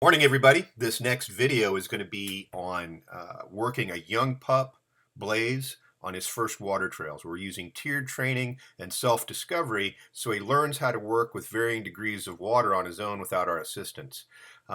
Morning, everybody. This next video is going to be on working a young pup, Blaze, on his first water trails. We're using tiered training and self-discovery so he learns how to work with varying degrees of water on his own without our assistance.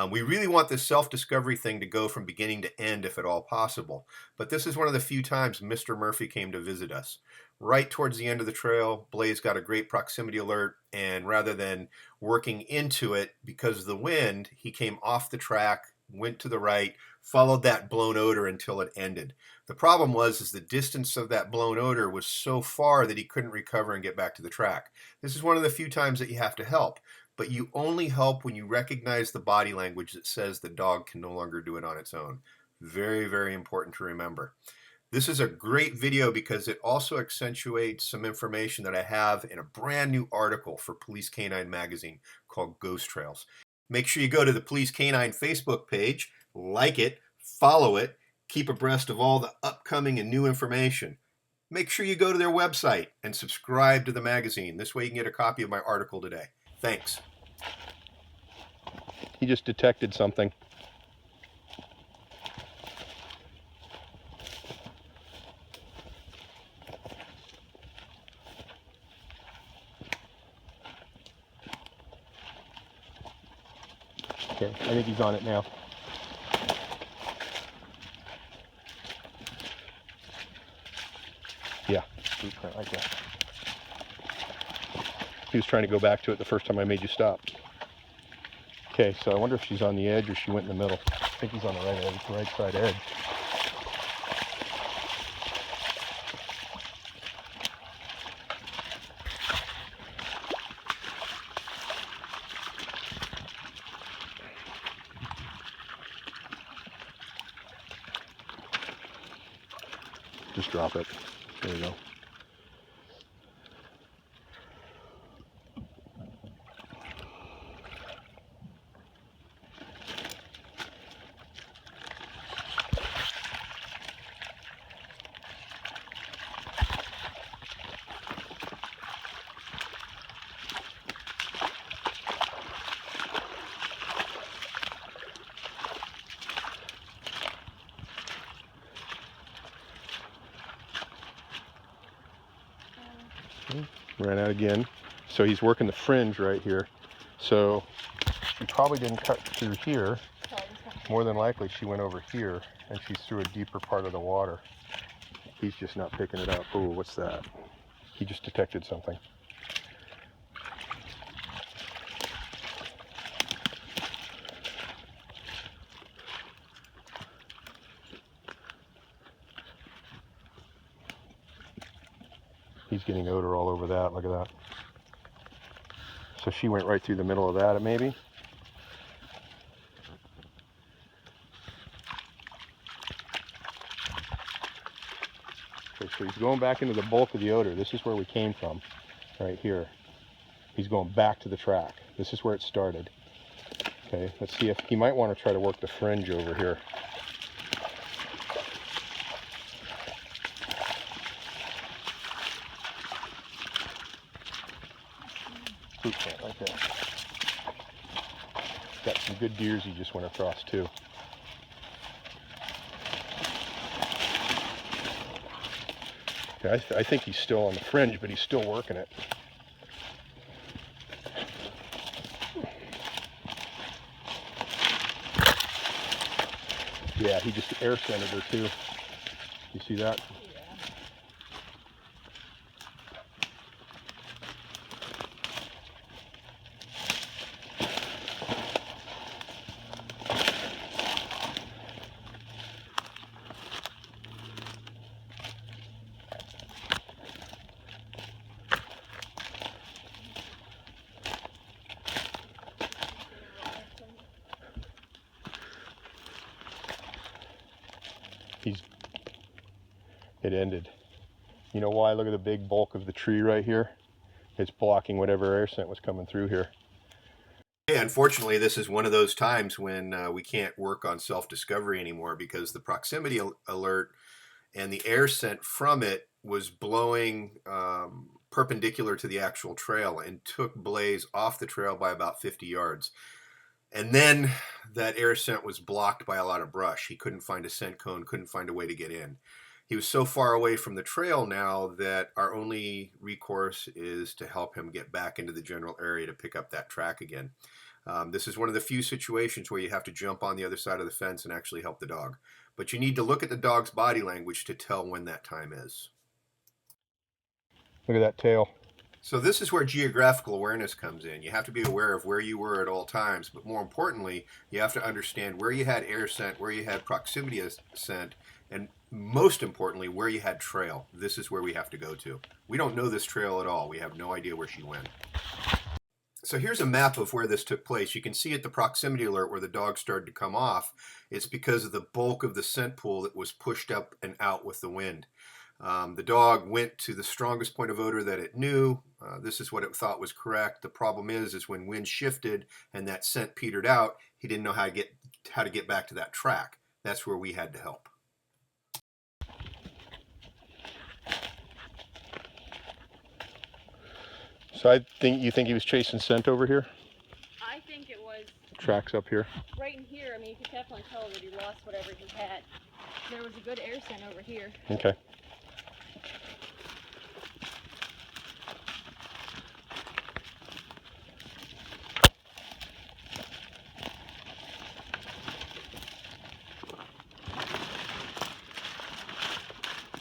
We really want this self-discovery thing to go from beginning to end if at all possible, but this is one of the few times Mr. Murphy came to visit us. Right towards the end of the trail, Blaze got a great proximity alert, and rather than working into it because of the wind, he came off the track, went to the right, followed that blown odor until it ended. The problem was the distance of that blown odor was so far that he couldn't recover and get back to the track. This is one of the few times that you have to help, but you only help when you recognize the body language that says the dog can no longer do it on its own. Very, very important to remember. This is a great video because it also accentuates some information that I have in a brand new article for Police Canine Magazine called Ghost Trails. Make sure you go to the Police Canine Facebook page, like it, follow it, keep abreast of all the upcoming and new information. Make sure you go to their website and subscribe to the magazine. This way you can get a copy of my article today. Thanks. He just detected something. Okay, I think he's on it now. Yeah, blueprint right there. He was trying to go back to it the first time I made you stop. Okay, so I wonder if she's on the edge or she went in the middle. I think he's on the right edge, right side edge. Just drop it. There you go. Ran out again. So he's working the fringe right here. So she probably didn't cut through here. More than likely she went over here and she's through a deeper part of the water. He's just not picking it up. Oh, what's that? He just detected something. He's getting odor all over that. Look at that. So she went right through the middle of that, maybe. Okay, so he's going back into the bulk of the odor. This is where we came from, right here. He's going back to the track. This is where it started. Okay, let's see if he might want to try to work the fringe over here. Right there. Got some good deers he just went across too. Okay, I think he's still on the fringe, but he's still working it. Yeah, he just air scented her too. You see that? It ended. You know why? Look at the big bulk of the tree right here. It's blocking whatever air scent was coming through here. Yeah, unfortunately, this is one of those times when we can't work on self-discovery anymore because the proximity alert and the air scent from it was blowing perpendicular to the actual trail and took Blaze off the trail by about 50 yards. And then that air scent was blocked by a lot of brush. He couldn't find a scent cone, couldn't find a way to get in. He was so far away from the trail now that our only recourse is to help him get back into the general area to pick up that track again. This is one of the few situations where you have to jump on the other side of the fence and actually help the dog. But you need to look at the dog's body language to tell when that time is. Look at that tail. So this is where geographical awareness comes in. You have to be aware of where you were at all times, but more importantly, you have to understand where you had air scent, where you had proximity scent, and most importantly, where you had trail. This is where we have to go to. We don't know this trail at all. We have no idea where she went. So here's a map of where this took place. You can see at the proximity alert where the dog started to come off. It's because of the bulk of the scent pool that was pushed up and out with the wind. The dog went to the strongest point of odor that it knew. This is what it thought was correct. The problem is when wind shifted and that scent petered out, he didn't know how to get back to that track. That's where we had to help. So you think he was chasing scent over here? I think it was Tracks up here. right in here. I mean, you could definitely tell that he lost whatever he had. There was a good air scent over here. Okay.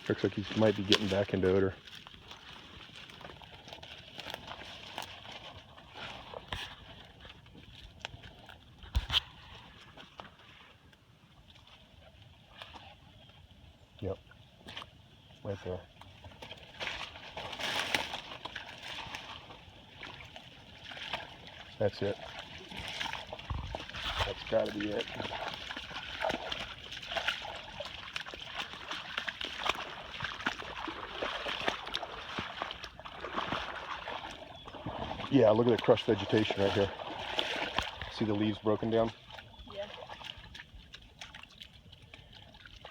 Looks like he might be getting back into odor. Yep, right there. That's it. That's got to be it. Yeah, look at the crushed vegetation right here. See the leaves broken down? Yeah.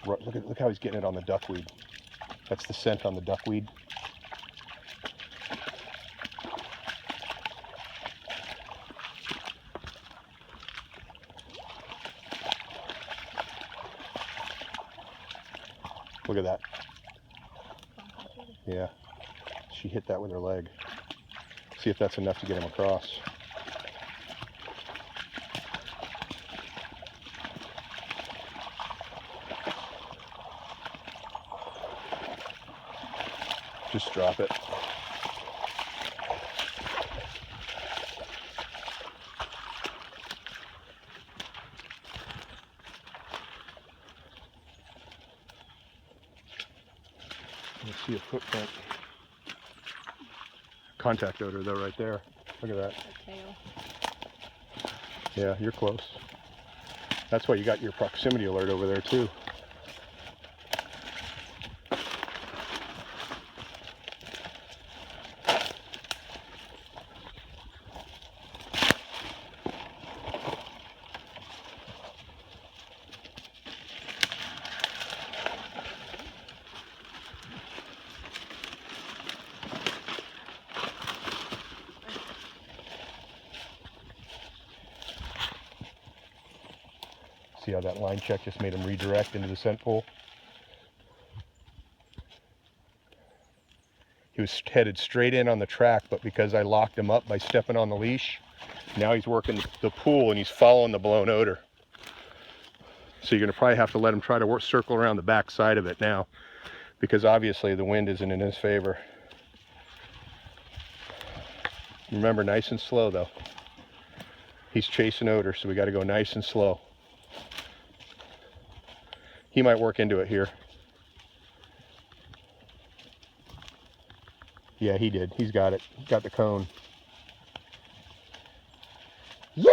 Right, look how he's getting it on the duckweed. That's the scent on the duckweed. Look at that. Yeah, she hit that with her leg. See if that's enough to get him across. Just drop it. You see a footprint. Contact odor though right there. Look at that. The tail. Yeah, you're close. That's why you got your proximity alert over there too. See how that line check just made him redirect into the scent pool? He was headed straight in on the track, but because I locked him up by stepping on the leash, now he's working the pool and he's following the blown odor. So you're gonna probably have to let him try to circle around the back side of it now, because obviously the wind isn't in his favor. Remember, nice and slow though. He's chasing odor, so we gotta go nice and slow. He might work into it here. Yeah, he did. He's got it. Got the cone. Yay!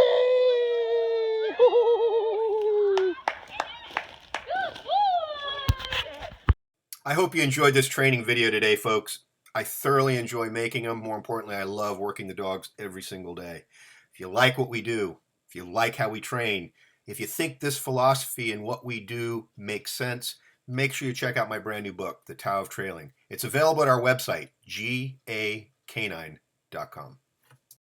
I hope you enjoyed this training video today, folks. I thoroughly enjoy making them. More importantly, I love working the dogs every single day. If you like what we do, if you like how we train, if you think this philosophy and what we do makes sense, make sure you check out my brand new book, The Tao of Trailing. It's available at our website, gacanine.com.